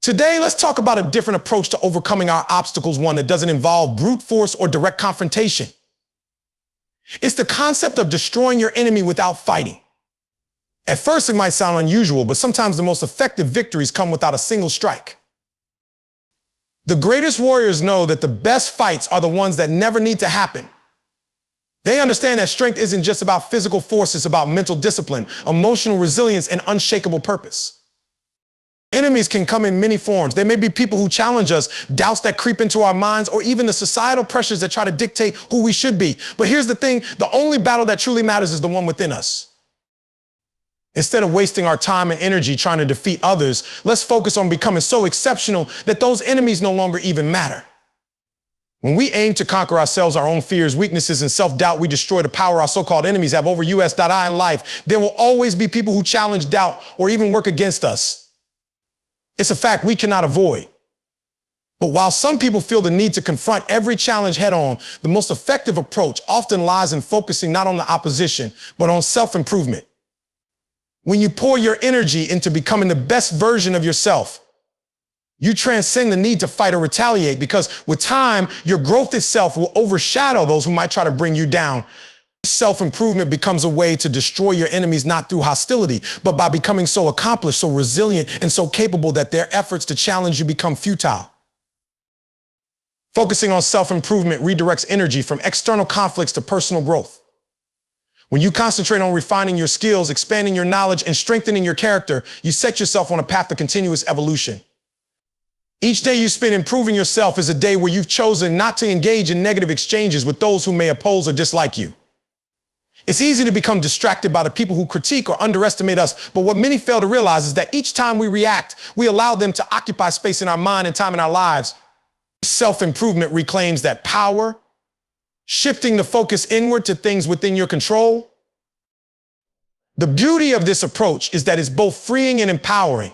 Today, let's talk about a different approach to overcoming our obstacles, one that doesn't involve brute force or direct confrontation. It's the concept of destroying your enemy without fighting. At first, it might sound unusual, but sometimes the most effective victories come without a single strike. The greatest warriors know that the best fights are the ones that never need to happen. They understand that strength isn't just about physical force, it's about mental discipline, emotional resilience, and unshakable purpose. Enemies can come in many forms. They may be people who challenge us, doubts that creep into our minds, or even the societal pressures that try to dictate who we should be. But here's the thing, the only battle that truly matters is the one within us. Instead of wasting our time and energy trying to defeat others, let's focus on becoming so exceptional that those enemies no longer even matter. When we aim to conquer ourselves, our own fears, weaknesses, and self-doubt, we destroy the power our so-called enemies have over us.I in life. There will always be people who challenge, doubt, or even work against us. It's a fact we cannot avoid. But while some people feel the need to confront every challenge head-on, the most effective approach often lies in focusing not on the opposition, but on self-improvement. When you pour your energy into becoming the best version of yourself, you transcend the need to fight or retaliate, because with time, your growth itself will overshadow those who might try to bring you down. Self-improvement becomes a way to destroy your enemies not through hostility, but by becoming so accomplished, so resilient, and so capable that their efforts to challenge you become futile. Focusing on self-improvement redirects energy from external conflicts to personal growth. When you concentrate on refining your skills, expanding your knowledge, and strengthening your character, you set yourself on a path of continuous evolution. Each day you spend improving yourself is a day where you've chosen not to engage in negative exchanges with those who may oppose or dislike you. It's easy to become distracted by the people who critique or underestimate us, but what many fail to realize is that each time we react, we allow them to occupy space in our mind and time in our lives. Self-improvement reclaims that power, shifting the focus inward to things within your control. The beauty of this approach is that it's both freeing and empowering.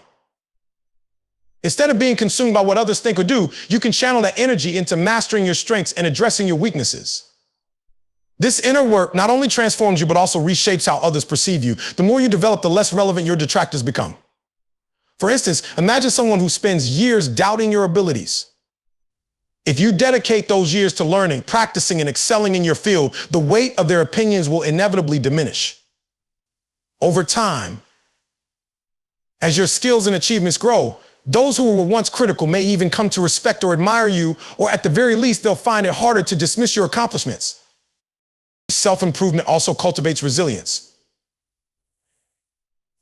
Instead of being consumed by what others think or do, you can channel that energy into mastering your strengths and addressing your weaknesses. This inner work not only transforms you, but also reshapes how others perceive you. The more you develop, the less relevant your detractors become. For instance, imagine someone who spends years doubting your abilities. If you dedicate those years to learning, practicing, and excelling in your field, the weight of their opinions will inevitably diminish. Over time, as your skills and achievements grow, those who were once critical may even come to respect or admire you, or at the very least, they'll find it harder to dismiss your accomplishments. Self-improvement also cultivates resilience.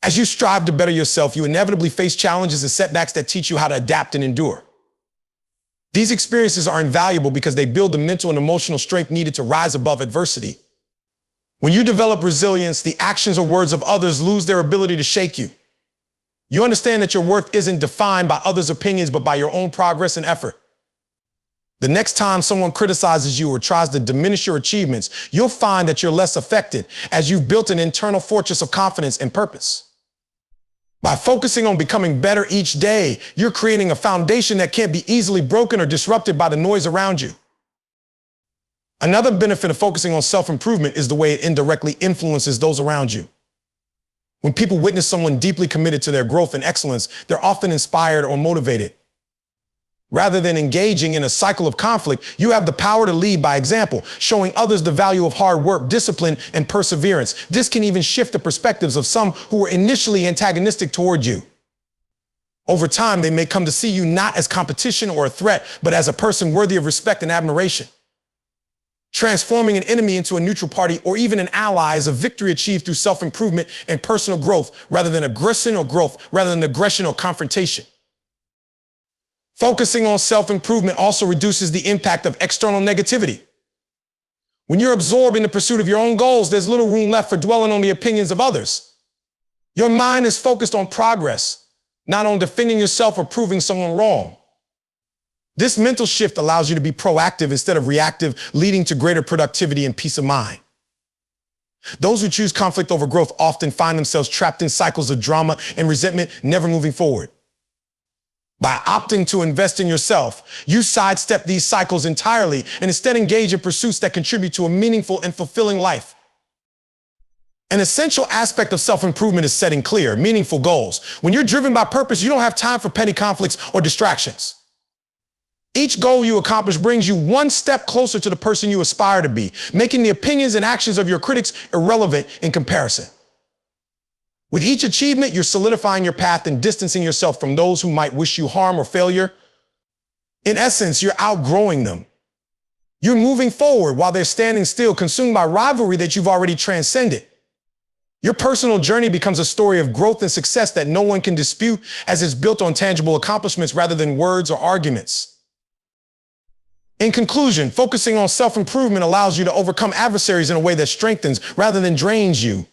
As you strive to better yourself, you inevitably face challenges and setbacks that teach you how to adapt and endure. These experiences are invaluable because they build the mental and emotional strength needed to rise above adversity. When you develop resilience, the actions or words of others lose their ability to shake you. You understand that your worth isn't defined by others' opinions, but by your own progress and effort. The next time someone criticizes you or tries to diminish your achievements, you'll find that you're less affected, as you've built an internal fortress of confidence and purpose. By focusing on becoming better each day, you're creating a foundation that can't be easily broken or disrupted by the noise around you. Another benefit of focusing on self-improvement is the way it indirectly influences those around you. When people witness someone deeply committed to their growth and excellence, they're often inspired or motivated. Rather than engaging in a cycle of conflict, you have the power to lead by example, showing others the value of hard work, discipline, and perseverance. This can even shift the perspectives of some who were initially antagonistic toward you. Over time, they may come to see you not as competition or a threat, but as a person worthy of respect and admiration. Transforming an enemy into a neutral party or even an ally is a victory achieved through self-improvement and personal growth, rather than aggression or confrontation. Focusing on self-improvement also reduces the impact of external negativity. When you're absorbed in the pursuit of your own goals, there's little room left for dwelling on the opinions of others. Your mind is focused on progress, not on defending yourself or proving someone wrong. This mental shift allows you to be proactive instead of reactive, leading to greater productivity and peace of mind. Those who choose conflict over growth often find themselves trapped in cycles of drama and resentment, never moving forward. By opting to invest in yourself, you sidestep these cycles entirely and instead engage in pursuits that contribute to a meaningful and fulfilling life. An essential aspect of self-improvement is setting clear, meaningful goals. When you're driven by purpose, you don't have time for petty conflicts or distractions. Each goal you accomplish brings you one step closer to the person you aspire to be, making the opinions and actions of your critics irrelevant in comparison. With each achievement, you're solidifying your path and distancing yourself from those who might wish you harm or failure. In essence, you're outgrowing them. You're moving forward while they're standing still, consumed by rivalry that you've already transcended. Your personal journey becomes a story of growth and success that no one can dispute, as it's built on tangible accomplishments rather than words or arguments. In conclusion, focusing on self-improvement allows you to overcome adversaries in a way that strengthens rather than drains you.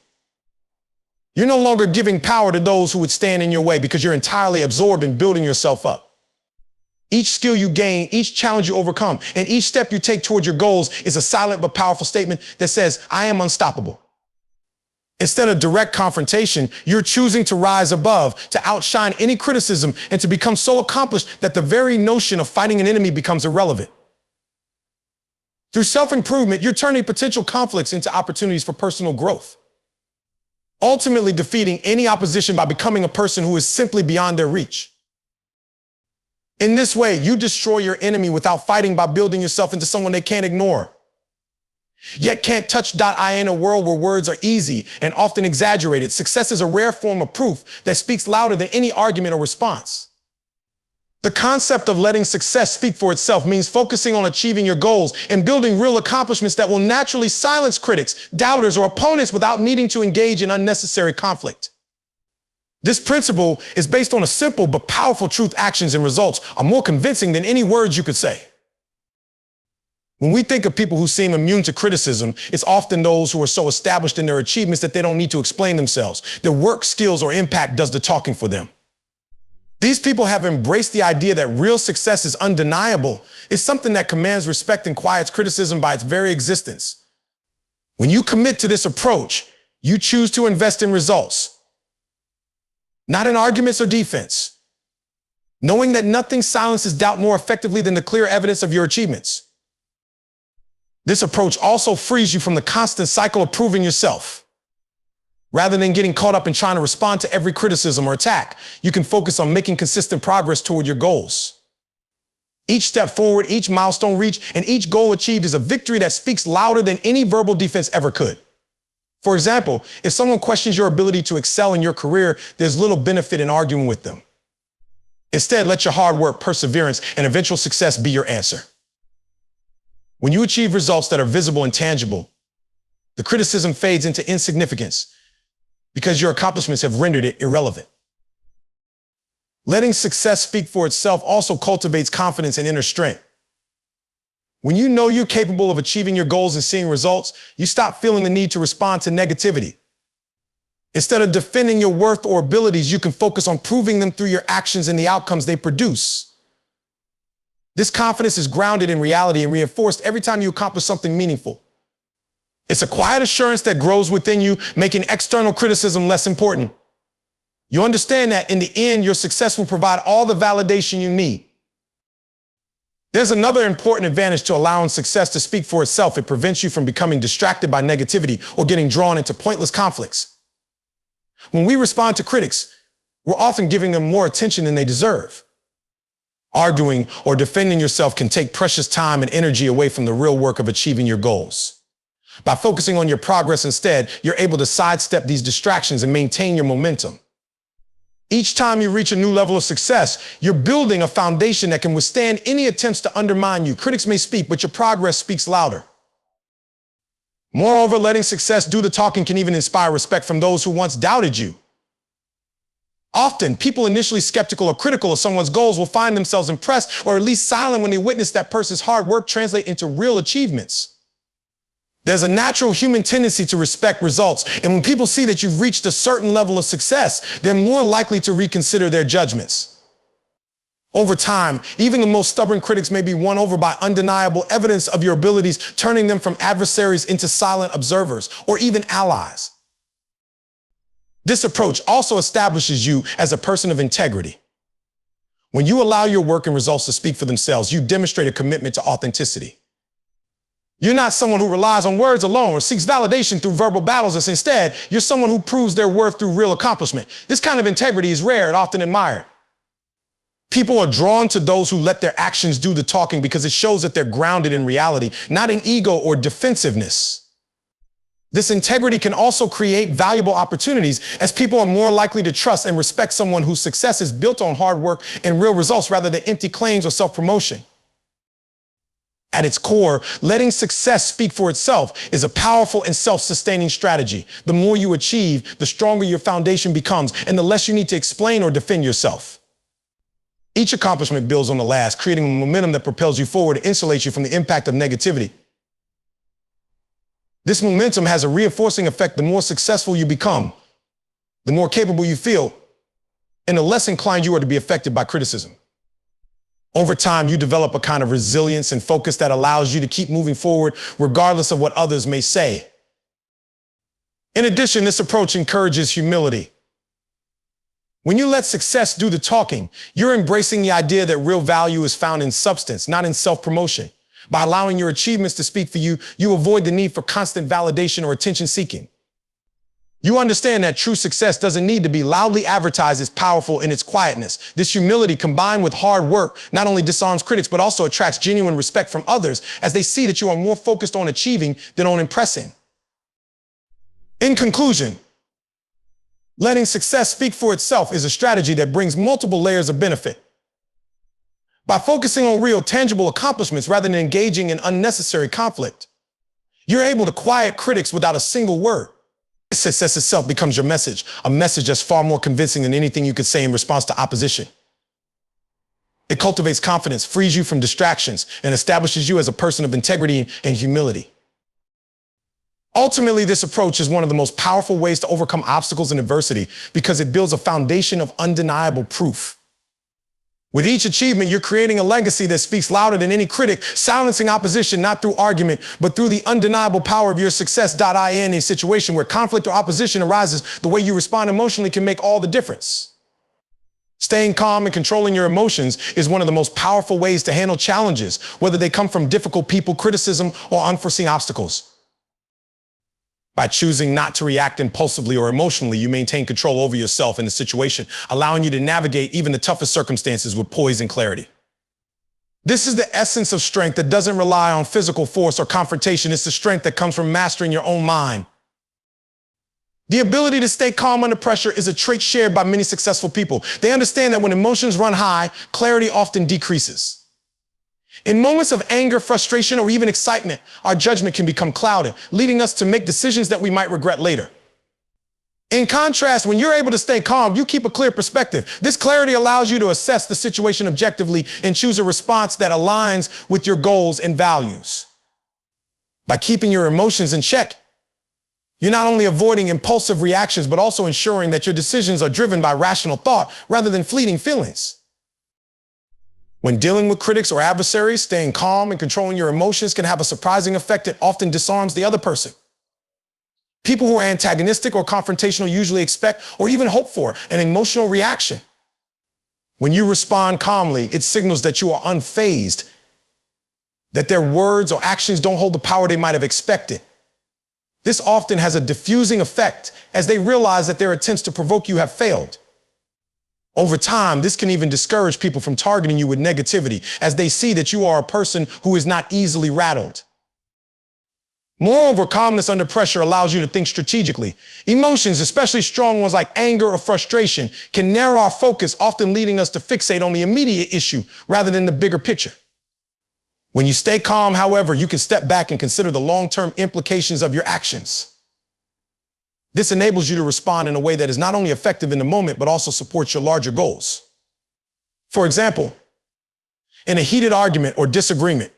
You're no longer giving power to those who would stand in your way because you're entirely absorbed in building yourself up. Each skill you gain, each challenge you overcome, and each step you take toward your goals is a silent but powerful statement that says, I am unstoppable. Instead of direct confrontation, you're choosing to rise above, to outshine any criticism, and to become so accomplished that the very notion of fighting an enemy becomes irrelevant. Through self-improvement, you're turning potential conflicts into opportunities for personal growth, ultimately defeating any opposition by becoming a person who is simply beyond their reach. In this way, you destroy your enemy without fighting by building yourself into someone they can't ignore. Yet can't touch. In a world where words are easy and often exaggerated, success is a rare form of proof that speaks louder than any argument or response. The concept of letting success speak for itself means focusing on achieving your goals and building real accomplishments that will naturally silence critics, doubters, or opponents without needing to engage in unnecessary conflict. This principle is based on a simple but powerful truth: actions and results are more convincing than any words you could say. When we think of people who seem immune to criticism, it's often those who are so established in their achievements that they don't need to explain themselves. Their work, skills, or impact does the talking for them. These people have embraced the idea that real success is undeniable. It's something that commands respect and quiets criticism by its very existence. When you commit to this approach, you choose to invest in results, not in arguments or defense, knowing that nothing silences doubt more effectively than the clear evidence of your achievements. This approach also frees you from the constant cycle of proving yourself. Rather than getting caught up in trying to respond to every criticism or attack, you can focus on making consistent progress toward your goals. Each step forward, each milestone reached, and each goal achieved is a victory that speaks louder than any verbal defense ever could. For example, if someone questions your ability to excel in your career, there's little benefit in arguing with them. Instead, let your hard work, perseverance, and eventual success be your answer. When you achieve results that are visible and tangible, the criticism fades into insignificance because your accomplishments have rendered it irrelevant. Letting success speak for itself also cultivates confidence and inner strength. When you know you're capable of achieving your goals and seeing results, you stop feeling the need to respond to negativity. Instead of defending your worth or abilities, you can focus on proving them through your actions and the outcomes they produce. This confidence is grounded in reality and reinforced every time you accomplish something meaningful. It's a quiet assurance that grows within you, making external criticism less important. You understand that in the end, your success will provide all the validation you need. There's another important advantage to allowing success to speak for itself. It prevents you from becoming distracted by negativity or getting drawn into pointless conflicts. When we respond to critics, we're often giving them more attention than they deserve. Arguing or defending yourself can take precious time and energy away from the real work of achieving your goals. By focusing on your progress instead, you're able to sidestep these distractions and maintain your momentum. Each time you reach a new level of success, you're building a foundation that can withstand any attempts to undermine you. Critics may speak, but your progress speaks louder. Moreover, letting success do the talking can even inspire respect from those who once doubted you. Often, people initially skeptical or critical of someone's goals will find themselves impressed or at least silent when they witness that person's hard work translate into real achievements. There's a natural human tendency to respect results, and when people see that you've reached a certain level of success, they're more likely to reconsider their judgments. Over time, even the most stubborn critics may be won over by undeniable evidence of your abilities, turning them from adversaries into silent observers or even allies. This approach also establishes you as a person of integrity. When you allow your work and results to speak for themselves, you demonstrate a commitment to authenticity. You're not someone who relies on words alone or seeks validation through verbal battles. Instead, you're someone who proves their worth through real accomplishment. This kind of integrity is rare and often admired. People are drawn to those who let their actions do the talking because it shows that they're grounded in reality, not in ego or defensiveness. This integrity can also create valuable opportunities, as people are more likely to trust and respect someone whose success is built on hard work and real results rather than empty claims or self-promotion. At its core, letting success speak for itself is a powerful and self-sustaining strategy. The more you achieve, the stronger your foundation becomes, and the less you need to explain or defend yourself. Each accomplishment builds on the last, creating a momentum that propels you forward and insulates you from the impact of negativity. This momentum has a reinforcing effect. The more successful you become, the more capable you feel, and the less inclined you are to be affected by criticism. Over time, you develop a kind of resilience and focus that allows you to keep moving forward regardless of what others may say. In addition, this approach encourages humility. When you let success do the talking, you're embracing the idea that real value is found in substance, not in self-promotion. By allowing your achievements to speak for you, you avoid the need for constant validation or attention-seeking. You understand that true success doesn't need to be loudly advertised as powerful in its quietness. This humility, combined with hard work, not only disarms critics, but also attracts genuine respect from others as they see that you are more focused on achieving than on impressing. In conclusion, letting success speak for itself is a strategy that brings multiple layers of benefit. By focusing on real, tangible accomplishments rather than engaging in unnecessary conflict, you're able to quiet critics without a single word. Success itself becomes your message, a message that's far more convincing than anything you could say in response to opposition. It cultivates confidence, frees you from distractions, and establishes you as a person of integrity and humility. Ultimately, this approach is one of the most powerful ways to overcome obstacles and adversity because it builds a foundation of undeniable proof. With each achievement, you're creating a legacy that speaks louder than any critic, silencing opposition not through argument, but through the undeniable power of your success. In a situation where conflict or opposition arises, the way you respond emotionally can make all the difference. Staying calm and controlling your emotions is one of the most powerful ways to handle challenges, whether they come from difficult people, criticism, or unforeseen obstacles. By choosing not to react impulsively or emotionally, you maintain control over yourself and the situation, allowing you to navigate even the toughest circumstances with poise and clarity. This is the essence of strength that doesn't rely on physical force or confrontation. It's the strength that comes from mastering your own mind. The ability to stay calm under pressure is a trait shared by many successful people. They understand that when emotions run high, clarity often decreases. In moments of anger, frustration, or even excitement, our judgment can become clouded, leading us to make decisions that we might regret later. In contrast, when you're able to stay calm, you keep a clear perspective. This clarity allows you to assess the situation objectively and choose a response that aligns with your goals and values. By keeping your emotions in check, you're not only avoiding impulsive reactions, but also ensuring that your decisions are driven by rational thought rather than fleeting feelings. When dealing with critics or adversaries, staying calm and controlling your emotions can have a surprising effect that often disarms the other person. People who are antagonistic or confrontational usually expect or even hope for an emotional reaction. When you respond calmly, it signals that you are unfazed, that their words or actions don't hold the power they might have expected. This often has a diffusing effect as they realize that their attempts to provoke you have failed. Over time, this can even discourage people from targeting you with negativity as they see that you are a person who is not easily rattled. Moreover, calmness under pressure allows you to think strategically. Emotions, especially strong ones like anger or frustration, can narrow our focus, often leading us to fixate on the immediate issue rather than the bigger picture. When you stay calm, however, you can step back and consider the long-term implications of your actions. This enables you to respond in a way that is not only effective in the moment, but also supports your larger goals. For example, in a heated argument or disagreement,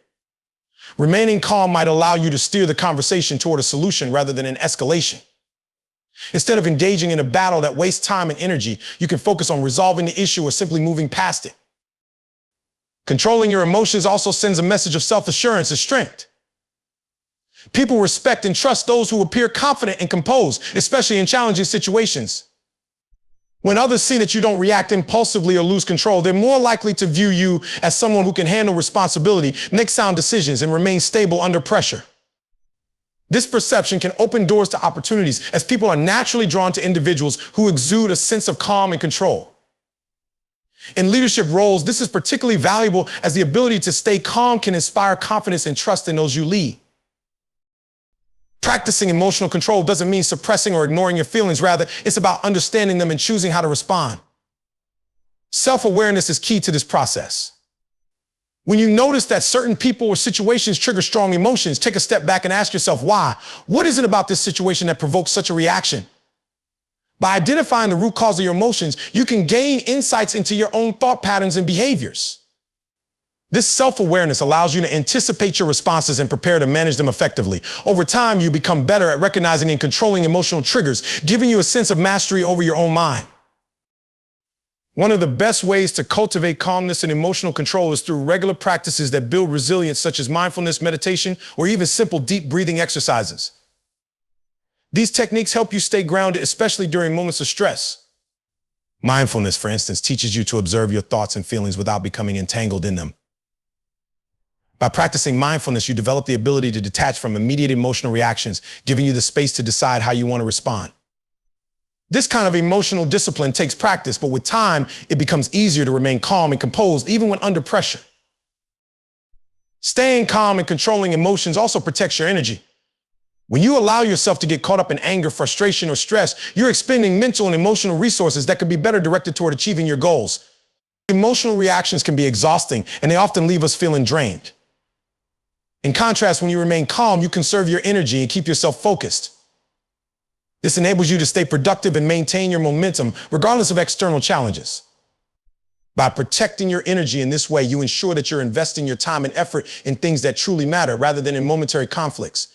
remaining calm might allow you to steer the conversation toward a solution rather than an escalation. Instead of engaging in a battle that wastes time and energy, you can focus on resolving the issue or simply moving past it. Controlling your emotions also sends a message of self-assurance and strength. People respect and trust those who appear confident and composed, especially in challenging situations. When others see that you don't react impulsively or lose control, they're more likely to view you as someone who can handle responsibility, make sound decisions, and remain stable under pressure. This perception can open doors to opportunities, as people are naturally drawn to individuals who exude a sense of calm and control. In leadership roles, this is particularly valuable as the ability to stay calm can inspire confidence and trust in those you lead. Practicing emotional control doesn't mean suppressing or ignoring your feelings. Rather, it's about understanding them and choosing how to respond. Self-awareness is key to this process. When you notice that certain people or situations trigger strong emotions, take a step back and ask yourself why. What is it about this situation that provokes such a reaction? By identifying the root cause of your emotions, you can gain insights into your own thought patterns and behaviors. This self-awareness allows you to anticipate your responses and prepare to manage them effectively. Over time, you become better at recognizing and controlling emotional triggers, giving you a sense of mastery over your own mind. One of the best ways to cultivate calmness and emotional control is through regular practices that build resilience, such as mindfulness, meditation, or even simple deep breathing exercises. These techniques help you stay grounded, especially during moments of stress. Mindfulness, for instance, teaches you to observe your thoughts and feelings without becoming entangled in them. By practicing mindfulness, you develop the ability to detach from immediate emotional reactions, giving you the space to decide how you want to respond. This kind of emotional discipline takes practice, but with time, it becomes easier to remain calm and composed, even when under pressure. Staying calm and controlling emotions also protects your energy. When you allow yourself to get caught up in anger, frustration, or stress, you're expending mental and emotional resources that could be better directed toward achieving your goals. Emotional reactions can be exhausting, and they often leave us feeling drained. In contrast, when you remain calm, you conserve your energy and keep yourself focused. This enables you to stay productive and maintain your momentum, regardless of external challenges. By protecting your energy in this way, you ensure that you're investing your time and effort in things that truly matter, rather than in momentary conflicts.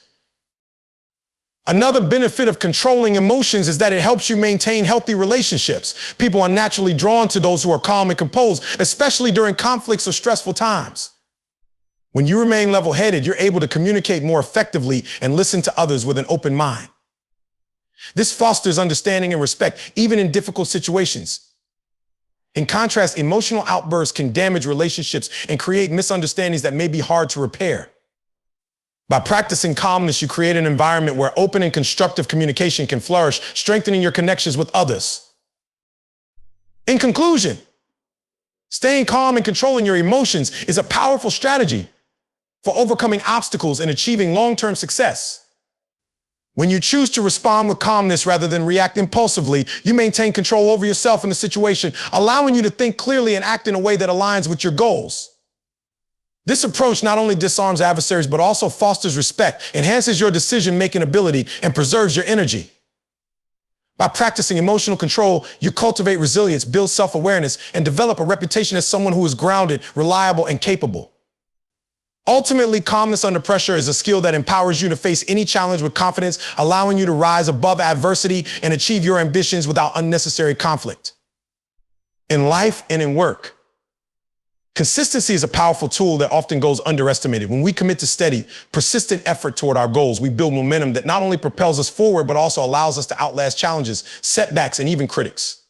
Another benefit of controlling emotions is that it helps you maintain healthy relationships. People are naturally drawn to those who are calm and composed, especially during conflicts or stressful times. When you remain level-headed, you're able to communicate more effectively and listen to others with an open mind. This fosters understanding and respect, even in difficult situations. In contrast, emotional outbursts can damage relationships and create misunderstandings that may be hard to repair. By practicing calmness, you create an environment where open and constructive communication can flourish, strengthening your connections with others. In conclusion, staying calm and controlling your emotions is a powerful strategy for overcoming obstacles and achieving long-term success. When you choose to respond with calmness rather than react impulsively, you maintain control over yourself and the situation, allowing you to think clearly and act in a way that aligns with your goals. This approach not only disarms adversaries, but also fosters respect, enhances your decision-making ability, and preserves your energy. By practicing emotional control, you cultivate resilience, build self-awareness, and develop a reputation as someone who is grounded, reliable, and capable. Ultimately, calmness under pressure is a skill that empowers you to face any challenge with confidence, allowing you to rise above adversity and achieve your ambitions without unnecessary conflict. In life and in work, consistency is a powerful tool that often goes underestimated. When we commit to steady, persistent effort toward our goals, we build momentum that not only propels us forward, but also allows us to outlast challenges, setbacks, and even critics.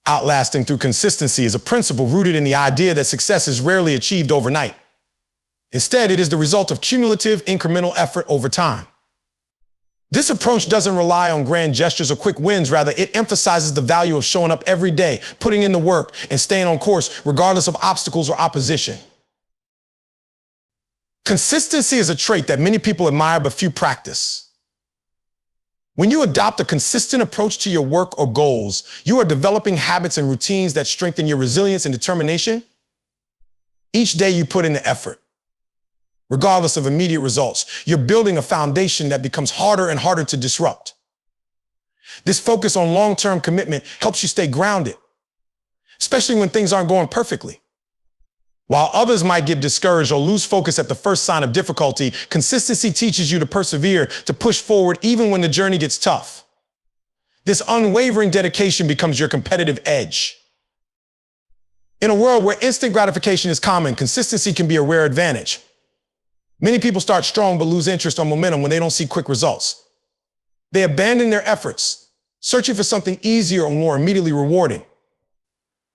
Outlasting through consistency is a principle rooted in the idea that success is rarely achieved overnight. Instead, it is the result of cumulative, incremental effort over time. This approach doesn't rely on grand gestures or quick wins. Rather, it emphasizes the value of showing up every day, putting in the work, and staying on course regardless of obstacles or opposition. Consistency is a trait that many people admire but few practice. When you adopt a consistent approach to your work or goals, you are developing habits and routines that strengthen your resilience and determination. Each day you put in the effort, regardless of immediate results, you're building a foundation that becomes harder and harder to disrupt. This focus on long-term commitment helps you stay grounded, especially when things aren't going perfectly. While others might get discouraged or lose focus at the first sign of difficulty, consistency teaches you to persevere, to push forward even when the journey gets tough. This unwavering dedication becomes your competitive edge. In a world where instant gratification is common, consistency can be a rare advantage. Many people start strong but lose interest or momentum when they don't see quick results. They abandon their efforts, searching for something easier or more immediately rewarding.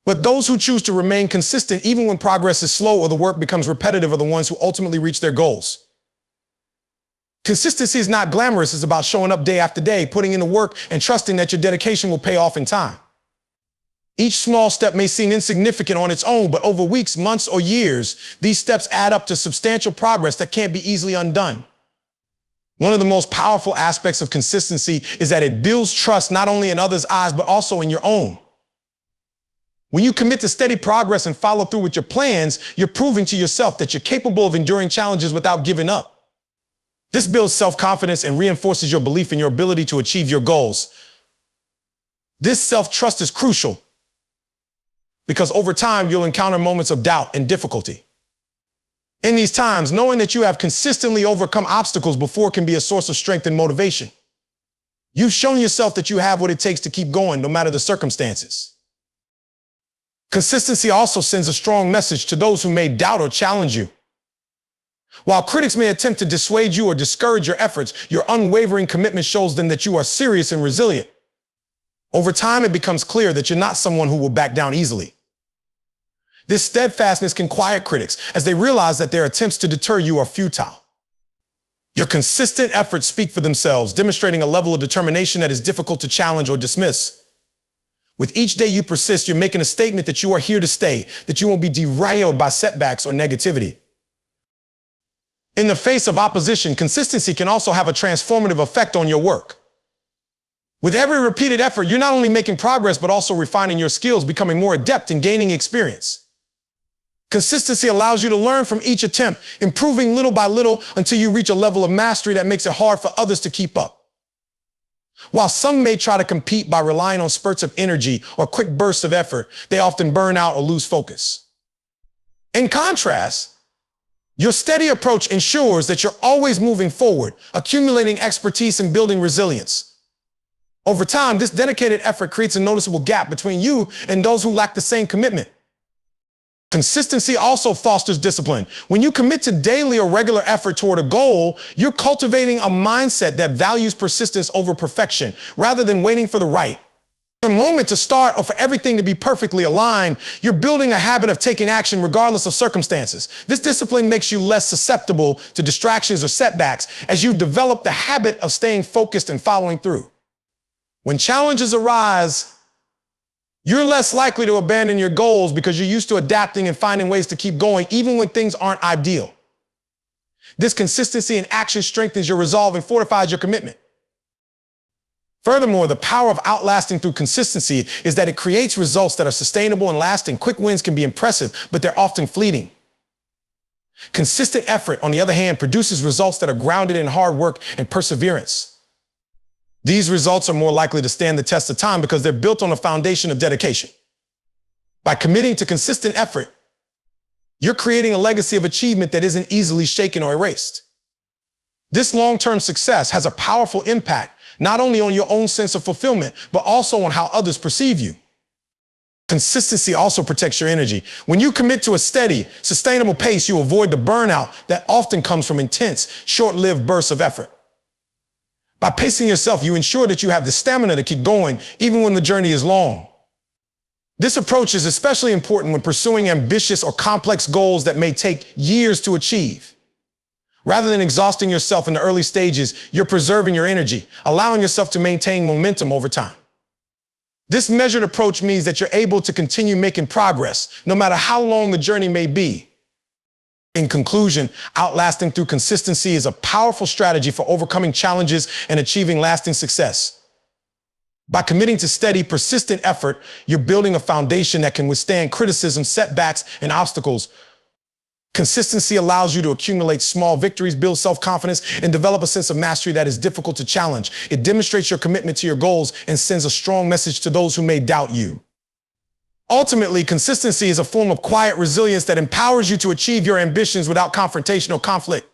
But those who choose to remain consistent even when progress is slow or the work becomes repetitive are the ones who ultimately reach their goals. Consistency is not glamorous. It's about showing up day after day, putting in the work, and trusting that your dedication will pay off in time. Each small step may seem insignificant on its own, but over weeks, months, or years, these steps add up to substantial progress that can't be easily undone. One of the most powerful aspects of consistency is that it builds trust not only in others' eyes, but also in your own. When you commit to steady progress and follow through with your plans, you're proving to yourself that you're capable of enduring challenges without giving up. This builds self-confidence and reinforces your belief in your ability to achieve your goals. This self-trust is crucial because over time, you'll encounter moments of doubt and difficulty. In these times, knowing that you have consistently overcome obstacles before can be a source of strength and motivation. You've shown yourself that you have what it takes to keep going, no matter the circumstances. Consistency also sends a strong message to those who may doubt or challenge you. While critics may attempt to dissuade you or discourage your efforts, your unwavering commitment shows them that you are serious and resilient. Over time, it becomes clear that you're not someone who will back down easily. This steadfastness can quiet critics as they realize that their attempts to deter you are futile. Your consistent efforts speak for themselves, demonstrating a level of determination that is difficult to challenge or dismiss. With each day you persist, you're making a statement that you are here to stay, that you won't be derailed by setbacks or negativity. In the face of opposition, consistency can also have a transformative effect on your work. With every repeated effort, you're not only making progress, but also refining your skills, becoming more adept and gaining experience. Consistency allows you to learn from each attempt, improving little by little until you reach a level of mastery that makes it hard for others to keep up. While some may try to compete by relying on spurts of energy or quick bursts of effort, they often burn out or lose focus. In contrast, your steady approach ensures that you're always moving forward, accumulating expertise and building resilience. Over time, this dedicated effort creates a noticeable gap between you and those who lack the same commitment. Consistency also fosters discipline. When you commit to daily or regular effort toward a goal, you're cultivating a mindset that values persistence over perfection, rather than waiting for the right moment to start or for everything to be perfectly aligned. You're building a habit of taking action regardless of circumstances. This discipline makes you less susceptible to distractions or setbacks as you develop the habit of staying focused and following through. When challenges arise, you're less likely to abandon your goals because you're used to adapting and finding ways to keep going even when things aren't ideal. This consistency in action strengthens your resolve and fortifies your commitment. Furthermore, the power of outlasting through consistency is that it creates results that are sustainable and lasting. Quick wins can be impressive, but they're often fleeting. Consistent effort, on the other hand, produces results that are grounded in hard work and perseverance. These results are more likely to stand the test of time because they're built on a foundation of dedication. By committing to consistent effort, you're creating a legacy of achievement that isn't easily shaken or erased. This long-term success has a powerful impact not only on your own sense of fulfillment, but also on how others perceive you. Consistency also protects your energy. When you commit to a steady, sustainable pace, you avoid the burnout that often comes from intense, short-lived bursts of effort. By pacing yourself, you ensure that you have the stamina to keep going, even when the journey is long. This approach is especially important when pursuing ambitious or complex goals that may take years to achieve. Rather than exhausting yourself in the early stages, you're preserving your energy, allowing yourself to maintain momentum over time. This measured approach means that you're able to continue making progress, no matter how long the journey may be. In conclusion, outlasting through consistency is a powerful strategy for overcoming challenges and achieving lasting success. By committing to steady, persistent effort, you're building a foundation that can withstand criticism, setbacks, and obstacles. Consistency allows you to accumulate small victories, build self-confidence, and develop a sense of mastery that is difficult to challenge. It demonstrates your commitment to your goals and sends a strong message to those who may doubt you. Ultimately, consistency is a form of quiet resilience that empowers you to achieve your ambitions without confrontation or conflict.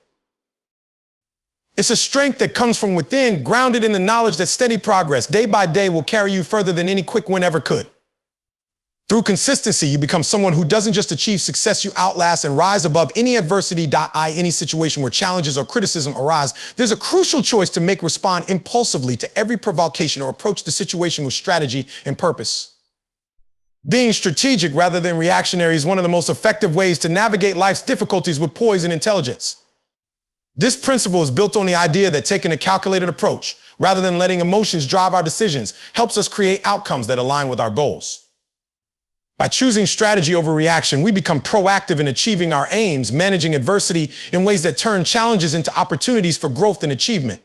It's a strength that comes from within, grounded in the knowledge that steady progress, day by day, will carry you further than any quick win ever could. Through consistency, you become someone who doesn't just achieve success, you outlast and rise above any adversity, any situation where challenges or criticism arise. There's a crucial choice to make: respond impulsively to every provocation or approach the situation with strategy and purpose. Being strategic rather than reactionary is one of the most effective ways to navigate life's difficulties with poise and intelligence. This principle is built on the idea that taking a calculated approach, rather than letting emotions drive our decisions, helps us create outcomes that align with our goals. By choosing strategy over reaction, we become proactive in achieving our aims, managing adversity in ways that turn challenges into opportunities for growth and achievement.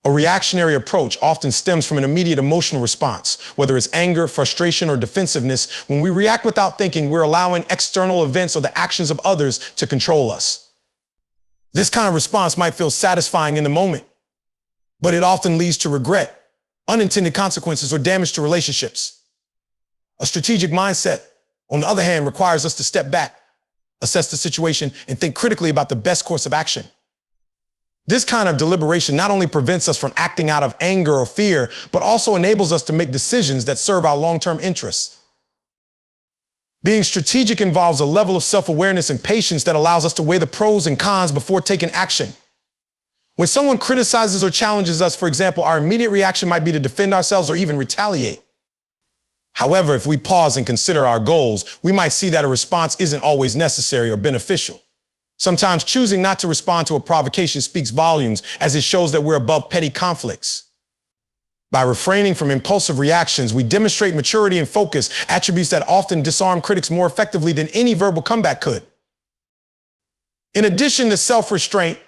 A reactionary approach often stems from an immediate emotional response, whether it's anger, frustration, or defensiveness. When we react without thinking, we're allowing external events or the actions of others to control us. This kind of response might feel satisfying in the moment, but it often leads to regret, unintended consequences, or damage to relationships. A strategic mindset, on the other hand, requires us to step back, assess the situation, and think critically about the best course of action. This kind of deliberation not only prevents us from acting out of anger or fear, but also enables us to make decisions that serve our long-term interests. Being strategic involves a level of self-awareness and patience that allows us to weigh the pros and cons before taking action. When someone criticizes or challenges us, for example, our immediate reaction might be to defend ourselves or even retaliate. However, if we pause and consider our goals, we might see that a response isn't always necessary or beneficial. Sometimes choosing not to respond to a provocation speaks volumes, as it shows that we're above petty conflicts. By refraining from impulsive reactions, we demonstrate maturity and focus, attributes that often disarm critics more effectively than any verbal comeback could. In addition to self-restraint,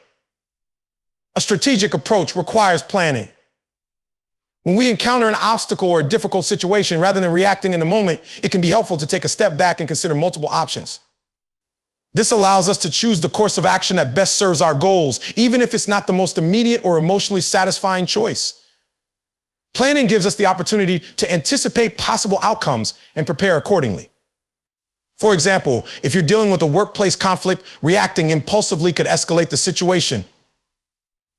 a strategic approach requires planning. When we encounter an obstacle or a difficult situation, rather than reacting in the moment, it can be helpful to take a step back and consider multiple options. This allows us to choose the course of action that best serves our goals, even if it's not the most immediate or emotionally satisfying choice. Planning gives us the opportunity to anticipate possible outcomes and prepare accordingly. For example, if you're dealing with a workplace conflict, reacting impulsively could escalate the situation,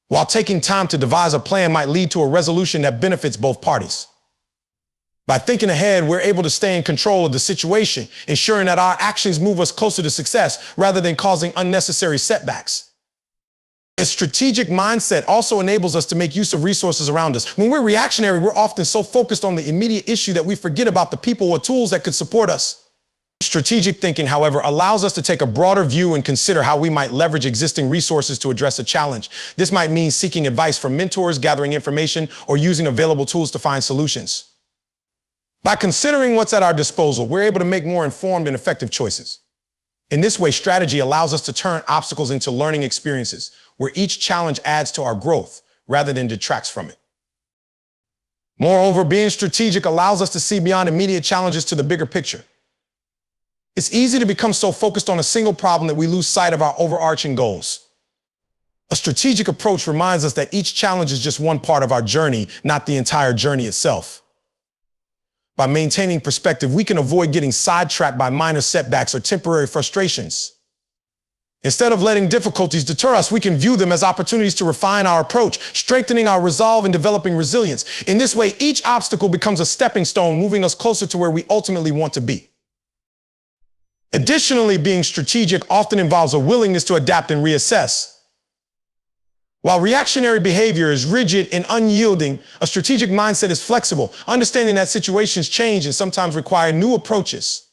while taking time to devise a plan might lead to a resolution that benefits both parties. By thinking ahead, we're able to stay in control of the situation, ensuring that our actions move us closer to success rather than causing unnecessary setbacks. A strategic mindset also enables us to make use of resources around us. When we're reactionary, we're often so focused on the immediate issue that we forget about the people or tools that could support us. Strategic thinking, however, allows us to take a broader view and consider how we might leverage existing resources to address a challenge. This might mean seeking advice from mentors, gathering information, or using available tools to find solutions. By considering what's at our disposal, we're able to make more informed and effective choices. In this way, strategy allows us to turn obstacles into learning experiences, where each challenge adds to our growth rather than detracts from it. Moreover, being strategic allows us to see beyond immediate challenges to the bigger picture. It's easy to become so focused on a single problem that we lose sight of our overarching goals. A strategic approach reminds us that each challenge is just one part of our journey, not the entire journey itself. By maintaining perspective, we can avoid getting sidetracked by minor setbacks or temporary frustrations. Instead of letting difficulties deter us, we can view them as opportunities to refine our approach, strengthening our resolve and developing resilience. In this way, each obstacle becomes a stepping stone, moving us closer to where we ultimately want to be. Additionally, being strategic often involves a willingness to adapt and reassess. While reactionary behavior is rigid and unyielding, a strategic mindset is flexible, understanding that situations change and sometimes require new approaches.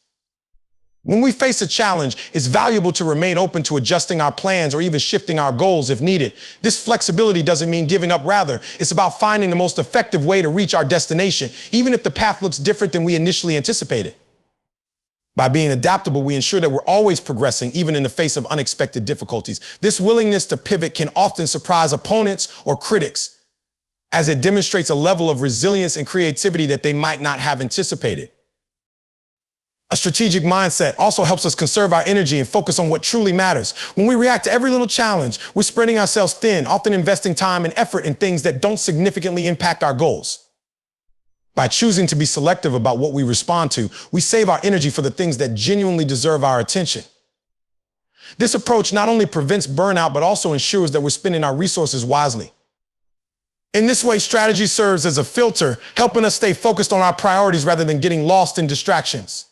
When we face a challenge, it's valuable to remain open to adjusting our plans or even shifting our goals if needed. This flexibility doesn't mean giving up. Rather, it's about finding the most effective way to reach our destination, even if the path looks different than we initially anticipated. By being adaptable, we ensure that we're always progressing, even in the face of unexpected difficulties. This willingness to pivot can often surprise opponents or critics, as it demonstrates a level of resilience and creativity that they might not have anticipated. A strategic mindset also helps us conserve our energy and focus on what truly matters. When we react to every little challenge, we're spreading ourselves thin, often investing time and effort in things that don't significantly impact our goals. By choosing to be selective about what we respond to, we save our energy for the things that genuinely deserve our attention. This approach not only prevents burnout, but also ensures that we're spending our resources wisely. In this way, strategy serves as a filter, helping us stay focused on our priorities rather than getting lost in distractions.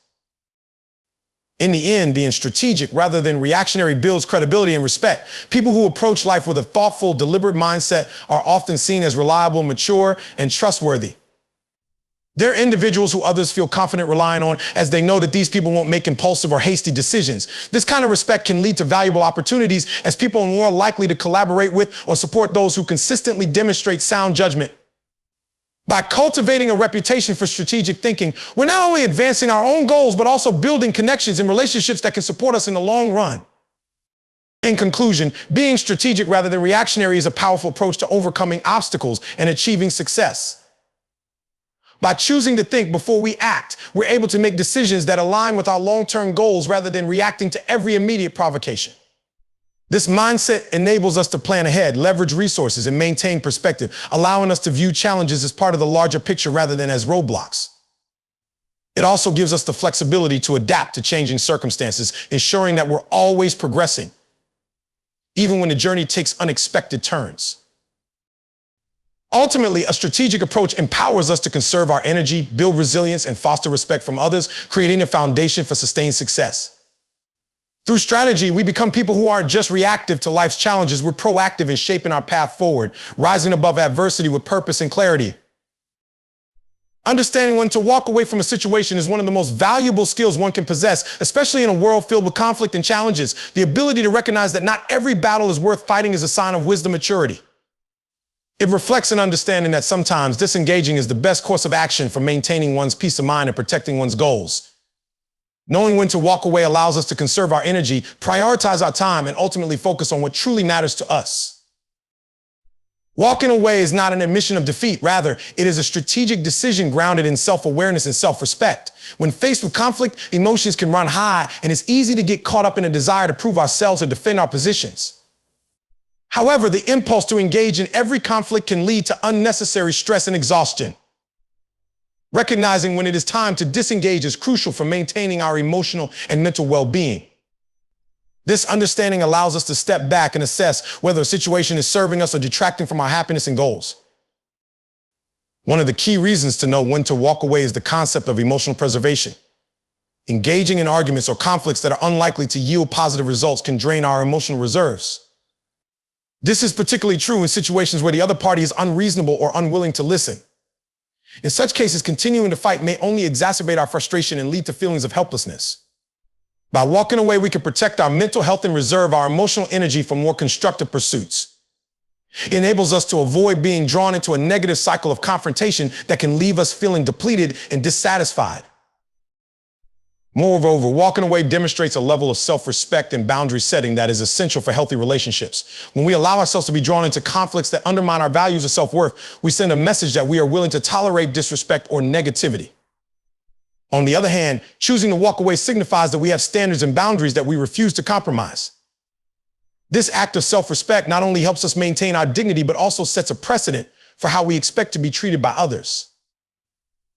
In the end, being strategic rather than reactionary builds credibility and respect. People who approach life with a thoughtful, deliberate mindset are often seen as reliable, mature, and trustworthy. They're individuals who others feel confident relying on, as they know that these people won't make impulsive or hasty decisions. This kind of respect can lead to valuable opportunities, as people are more likely to collaborate with or support those who consistently demonstrate sound judgment. By cultivating a reputation for strategic thinking, we're not only advancing our own goals, but also building connections and relationships that can support us in the long run. In conclusion, being strategic rather than reactionary is a powerful approach to overcoming obstacles and achieving success. By choosing to think before we act, we're able to make decisions that align with our long-term goals rather than reacting to every immediate provocation. This mindset enables us to plan ahead, leverage resources, and maintain perspective, allowing us to view challenges as part of the larger picture rather than as roadblocks. It also gives us the flexibility to adapt to changing circumstances, ensuring that we're always progressing, even when the journey takes unexpected turns. Ultimately, a strategic approach empowers us to conserve our energy, build resilience, and foster respect from others, creating a foundation for sustained success. Through strategy, we become people who aren't just reactive to life's challenges, we're proactive in shaping our path forward, rising above adversity with purpose and clarity. Understanding when to walk away from a situation is one of the most valuable skills one can possess, especially in a world filled with conflict and challenges. The ability to recognize that not every battle is worth fighting is a sign of wisdom and maturity. It reflects an understanding that sometimes disengaging is the best course of action for maintaining one's peace of mind and protecting one's goals. Knowing when to walk away allows us to conserve our energy, prioritize our time, and ultimately focus on what truly matters to us. Walking away is not an admission of defeat. Rather, it is a strategic decision grounded in self-awareness and self-respect. When faced with conflict, emotions can run high, and it's easy to get caught up in a desire to prove ourselves or defend our positions. However, the impulse to engage in every conflict can lead to unnecessary stress and exhaustion. Recognizing when it is time to disengage is crucial for maintaining our emotional and mental well-being. This understanding allows us to step back and assess whether a situation is serving us or detracting from our happiness and goals. One of the key reasons to know when to walk away is the concept of emotional preservation. Engaging in arguments or conflicts that are unlikely to yield positive results can drain our emotional reserves. This is particularly true in situations where the other party is unreasonable or unwilling to listen. In such cases, continuing to fight may only exacerbate our frustration and lead to feelings of helplessness. By walking away, we can protect our mental health and reserve our emotional energy for more constructive pursuits. It enables us to avoid being drawn into a negative cycle of confrontation that can leave us feeling depleted and dissatisfied. Moreover, walking away demonstrates a level of self-respect and boundary setting that is essential for healthy relationships. When we allow ourselves to be drawn into conflicts that undermine our values of self-worth, we send a message that we are willing to tolerate disrespect or negativity. On the other hand, choosing to walk away signifies that we have standards and boundaries that we refuse to compromise. This act of self-respect not only helps us maintain our dignity, but also sets a precedent for how we expect to be treated by others.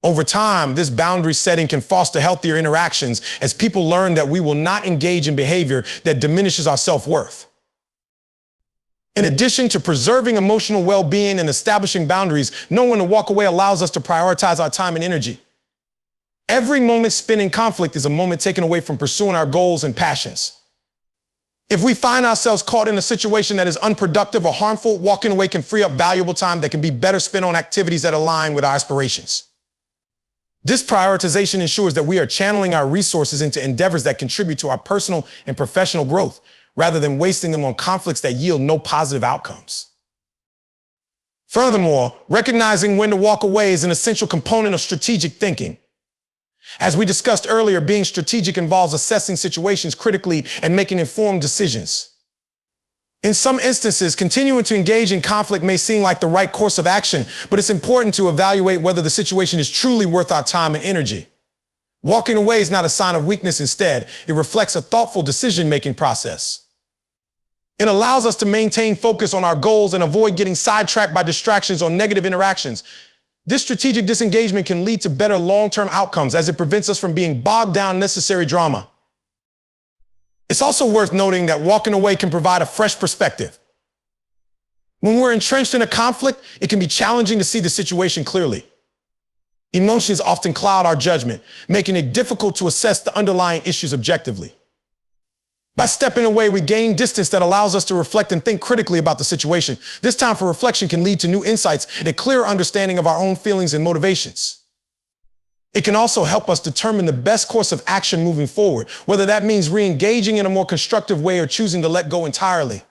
Over time, this boundary setting can foster healthier interactions as people learn that we will not engage in behavior that diminishes our self-worth. In addition to preserving emotional well-being and establishing boundaries, knowing when to walk away allows us to prioritize our time and energy. Every moment spent in conflict is a moment taken away from pursuing our goals and passions. If we find ourselves caught in a situation that is unproductive or harmful, walking away can free up valuable time that can be better spent on activities that align with our aspirations. This prioritization ensures that we are channeling our resources into endeavors that contribute to our personal and professional growth, rather than wasting them on conflicts that yield no positive outcomes. Furthermore, recognizing when to walk away is an essential component of strategic thinking. As we discussed earlier, being strategic involves assessing situations critically and making informed decisions. In some instances, continuing to engage in conflict may seem like the right course of action, but it's important to evaluate whether the situation is truly worth our time and energy. Walking away is not a sign of weakness. Instead, it reflects a thoughtful decision-making process. It allows us to maintain focus on our goals and avoid getting sidetracked by distractions or negative interactions. This strategic disengagement can lead to better long-term outcomes as it prevents us from being bogged down in unnecessary drama. It's also worth noting that walking away can provide a fresh perspective. When we're entrenched in a conflict, it can be challenging to see the situation clearly. Emotions often cloud our judgment, making it difficult to assess the underlying issues objectively. By stepping away, we gain distance that allows us to reflect and think critically about the situation. This time for reflection can lead to new insights and a clearer understanding of our own feelings and motivations. It can also help us determine the best course of action moving forward, whether that means re-engaging in a more constructive way or choosing to let go entirely.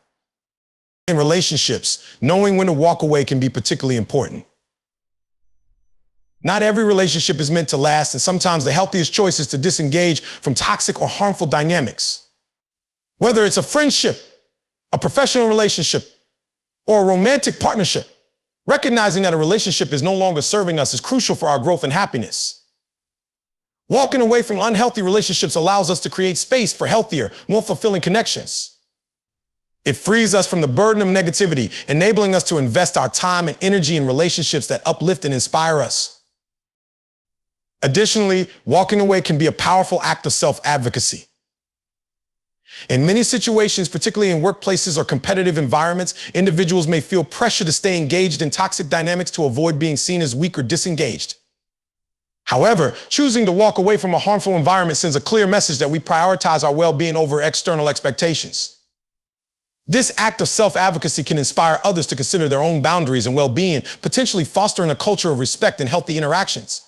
In relationships, knowing when to walk away can be particularly important. Not every relationship is meant to last, and sometimes the healthiest choice is to disengage from toxic or harmful dynamics. Whether it's a friendship, a professional relationship, or a romantic partnership, recognizing that a relationship is no longer serving us is crucial for our growth and happiness. Walking away from unhealthy relationships allows us to create space for healthier, more fulfilling connections. It frees us from the burden of negativity, enabling us to invest our time and energy in relationships that uplift and inspire us. Additionally, walking away can be a powerful act of self-advocacy. In many situations, particularly in workplaces or competitive environments, individuals may feel pressure to stay engaged in toxic dynamics to avoid being seen as weak or disengaged. However, choosing to walk away from a harmful environment sends a clear message that we prioritize our well-being over external expectations. This act of self-advocacy can inspire others to consider their own boundaries and well-being, potentially fostering a culture of respect and healthy interactions.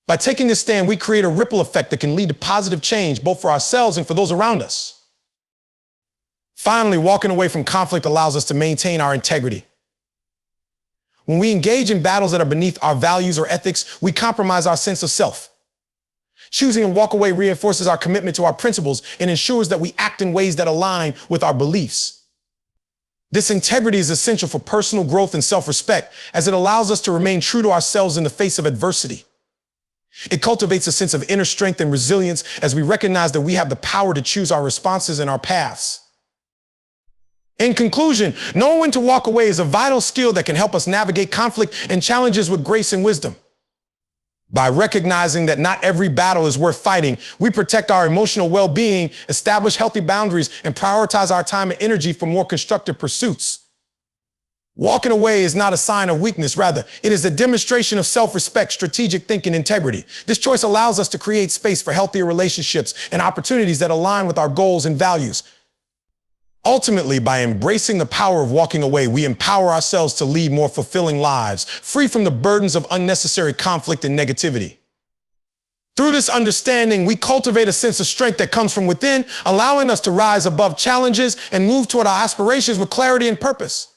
By taking this stand, we create a ripple effect that can lead to positive change both for ourselves and for those around us. Finally, walking away from conflict allows us to maintain our integrity. When we engage in battles that are beneath our values or ethics, we compromise our sense of self. Choosing to walk away reinforces our commitment to our principles and ensures that we act in ways that align with our beliefs. This integrity is essential for personal growth and self-respect, as it allows us to remain true to ourselves in the face of adversity. It cultivates a sense of inner strength and resilience as we recognize that we have the power to choose our responses and our paths. In conclusion, knowing when to walk away is a vital skill that can help us navigate conflict and challenges with grace and wisdom. By recognizing that not every battle is worth fighting, we protect our emotional well-being, establish healthy boundaries, and prioritize our time and energy for more constructive pursuits. Walking away is not a sign of weakness. Rather, it is a demonstration of self-respect, strategic thinking, and integrity. This choice allows us to create space for healthier relationships and opportunities that align with our goals and values. Ultimately, by embracing the power of walking away, we empower ourselves to lead more fulfilling lives, free from the burdens of unnecessary conflict and negativity. Through this understanding, we cultivate a sense of strength that comes from within, allowing us to rise above challenges and move toward our aspirations with clarity and purpose.